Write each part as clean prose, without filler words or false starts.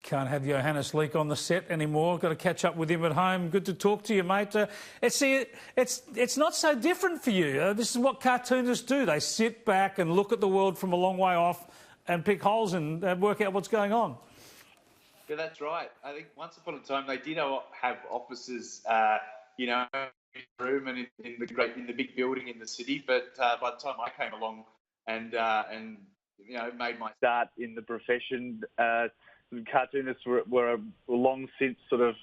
Can't have Johannes Leak on the set anymore. Got to catch up with him at home. Good to talk to you, mate. It's not so different for you. This is what cartoonists do. They sit back and look at the world from a long way off and pick holes and work out what's going on. Yeah, that's right. I think once upon a time they did have offices, in the room and in the big building in the city. But by the time I came along and made my start in the profession, cartoonists were long since sort of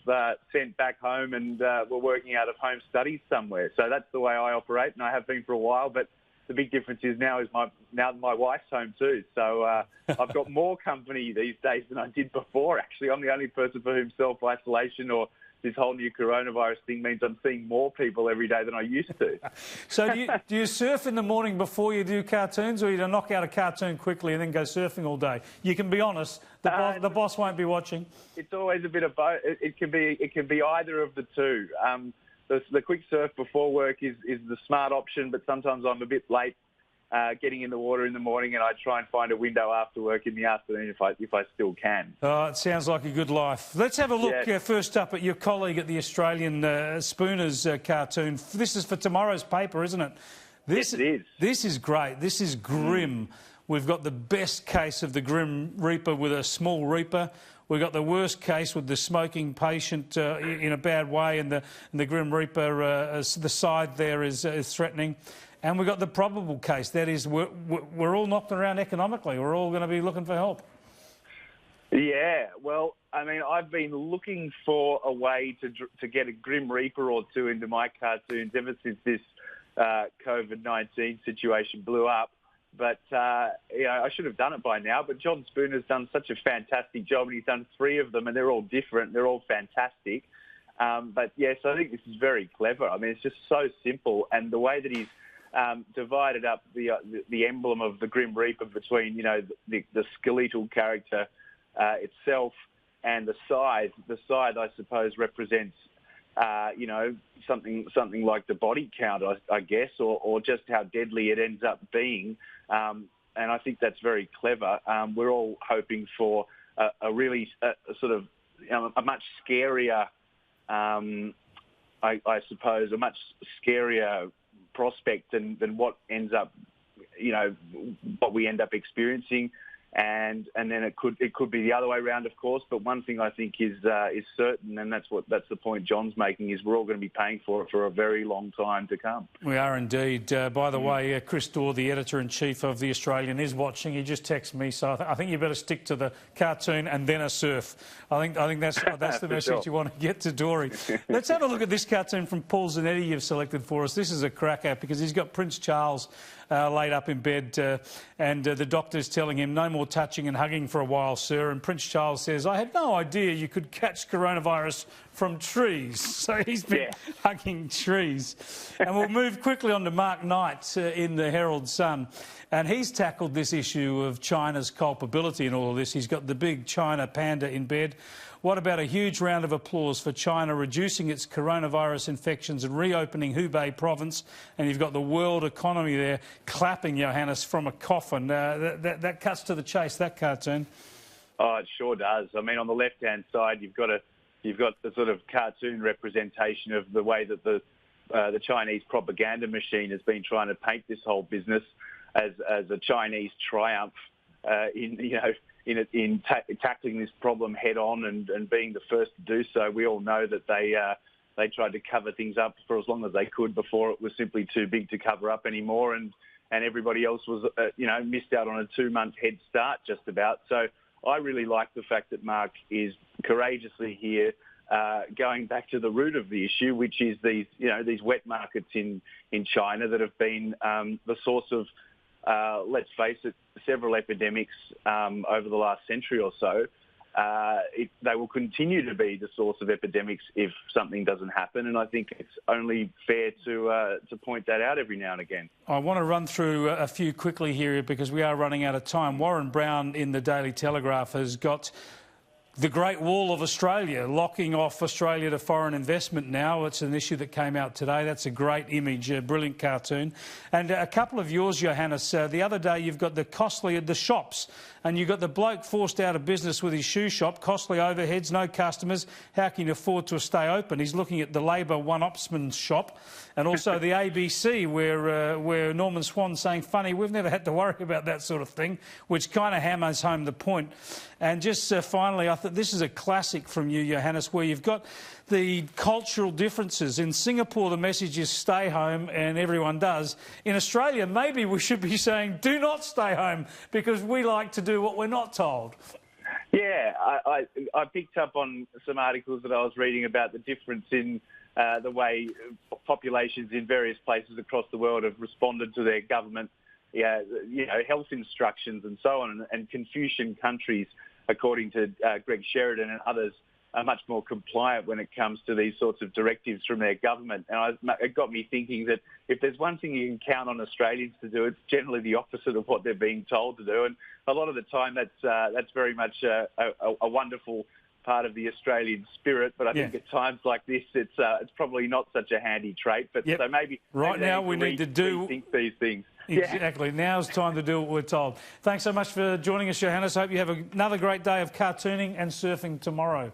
sent back home and were working out of home studies somewhere. So that's the way I operate, and I have been for a while. But the big difference is now my wife's home too. So I've got more company these days than I did before. Actually, I'm the only person for whom self-isolation or this whole new coronavirus thing means I'm seeing more people every day than I used to. So do you surf in the morning before you do cartoons, or you knock out a cartoon quickly and then go surfing all day? You can be honest. The boss won't be watching. It's always a bit of both. It can be either of the two. The quick surf before work is the smart option, but sometimes I'm a bit late getting in the water in the morning, and I try and find a window after work in the afternoon if I still can. Oh, it sounds like a good life. Let's have a look first up at your colleague at the Australian Spooners cartoon. This is for tomorrow's paper, isn't it? Yes, it is. This is great. This is grim. We've got the best case of the Grim Reaper with a small reaper. We've got the worst case with the smoking patient in a bad way, and the Grim Reaper, the side there is threatening. And we've got the probable case. That is, we're all knocked around economically. We're all going to be looking for help. Yeah, well, I mean, I've been looking for a way to get a Grim Reaper or two into my cartoons ever since this COVID-19 situation blew up. But, I should have done it by now. But John Spooner's done such a fantastic job, and he's done 3 of them, and they're all different. They're all fantastic. But, yes, I think this is very clever. I mean, it's just so simple. And the way that he's divided up the emblem of the Grim Reaper between, the skeletal character itself and the scythe. The scythe, I suppose, represents, something like the body count, I guess, or just how deadly it ends up being. And I think that's very clever. We're all hoping for a really sort of a much scarier, I suppose, a much scarier prospect than what ends up, what we end up experiencing. And then it could be the other way around, of course. But one thing I think is certain, and that's the point John's making, is we're all going to be paying for it for a very long time to come. We are indeed. By the way, Chris Dorr, the editor-in-chief of The Australian, is watching. He just texted me, so I think you better stick to the cartoon and then a surf. I think that's the message sure. You want to get to Dory. Let's have a look at this cartoon from Paul Zanetti you've selected for us. This is a cracker because he's got Prince Charles laid up in bed and the doctor's telling him no more touching and hugging for a while, sir. And Prince Charles says, I had no idea you could catch coronavirus from trees. So he's been hugging trees. And we'll move quickly on to Mark Knight in the Herald Sun. And he's tackled this issue of China's culpability in all of this. He's got the big China panda in bed. What about a huge round of applause for China reducing its coronavirus infections and reopening Hubei province? And you've got the world economy there clapping, Johannes, from a coffin. That cuts to the chase, that cartoon. Oh, it sure does. I mean, on the left-hand side, you've got the sort of cartoon representation of the way that the Chinese propaganda machine has been trying to paint this whole business as a Chinese triumph in tackling this problem head on and being the first to do so. We all know that they tried to cover things up for as long as they could before it was simply too big to cover up anymore, and everybody else was missed out on a 2-month head start just about. So I really like the fact that Mark is courageously here, going back to the root of the issue, which is these wet markets in China that have been the source of, let's face it, several epidemics over the last century or so. They will continue to be the source of epidemics if something doesn't happen, and I think it's only fair to point that out every now and again. I want to run through a few quickly here because we are running out of time. Warren Brown in the Daily Telegraph has got the Great Wall of Australia, locking off Australia to foreign investment now. It's an issue that came out today. That's a great image, a brilliant cartoon. And a couple of yours, Johannes. The other day you've got the costly at the shops, and you've got the bloke forced out of business with his shoe shop, costly overheads, no customers. How can you afford to stay open? He's looking at the Labor one-upsman's shop, and also the ABC where Norman Swan's saying, funny, we've never had to worry about that sort of thing, which kind of hammers home the point. And just finally, I thought this is a classic from you, Johannes, where you've got the cultural differences. In Singapore, the message is stay home, and everyone does. In Australia, maybe we should be saying do not stay home, because we like to do what we're not told. Yeah, I picked up on some articles that I was reading about the difference in the way populations in various places across the world have responded to their government, health instructions and so on. And Confucian countries, according to Greg Sheridan and others, are much more compliant when it comes to these sorts of directives from their government. And it got me thinking that if there's one thing you can count on Australians to do, it's generally the opposite of what they're being told to do. And a lot of the time, that's very much a wonderful part of the Australian spirit. But I think at times like this, it's probably not such a handy trait. But so maybe now we need to rethink these things. Exactly. Now's time to do what we're told. Thanks so much for joining us, Johannes. Hope you have another great day of cartooning and surfing tomorrow.